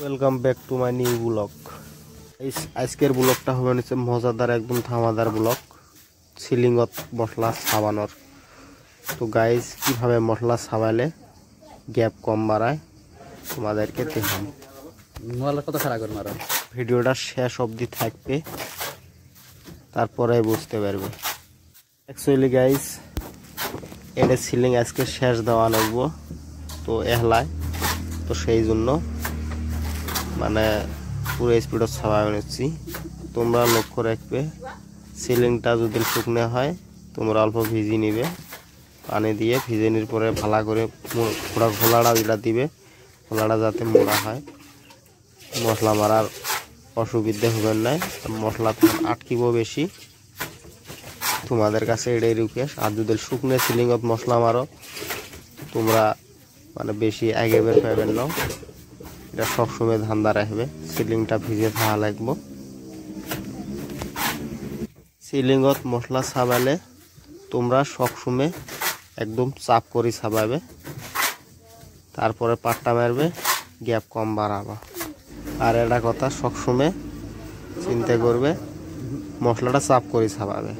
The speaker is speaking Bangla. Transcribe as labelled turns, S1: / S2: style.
S1: Welcome back to my new blog. আজকের ব্লগটা হবে নিচ্ছে মজাদার একদম থামাদার ব্লগ, সিলিংত মশলা ছাবানোর। তো গাইজ কিভাবে মশলা ছাবাইলে গ্যাপ কম বাড়ায় তোমাদেরকে দেখাম। ভিডিওটা শেষ অবধি থাকবে, তারপরে বুঝতে পারবে। অ্যাকচুয়ালি গাইজ এটা সিলিং আজকে শেষ দেওয়া লাগবো, তো এহলায় তো সেই জন্য মানে পুরো স্পিডত ছাপাই নিচ্ছি। তোমরা লক্ষ্য রাখবে সিলিংটা যদি শুকনো হয় তোমরা অল্প ভিজিয়ে নিবে, পানি দিয়ে ভিজে নির পরে ভালো করে পুরো খোলাটা যেটা দিবে, খোলাটা যাতে মোড়া হয়, মশলা মারার অসুবিধে হবে না, মশলা আটকিব বেশি। তোমাদের কাছে এটাই রিকোয়েস্ট। আর যদি শুকনো সিলিংত মশলা মারো তোমরা মানে বেশি আগে বের পাইবেন না, এটা সবসময় ধান্দা রাখবে, সিলিংটা ভিজে থাকা লাগবে। সিলিংত মশলা ছাবাইলে তোমরা সবসময় একদম চাপ করে ছাবাবে, তারপরে পাট্টা মারবে, গ্যাপ কম বাড়াবা। আর এটা কথা সবসময় চিন্তা করবে, মশলাটা চাপ করে ছাবাবে।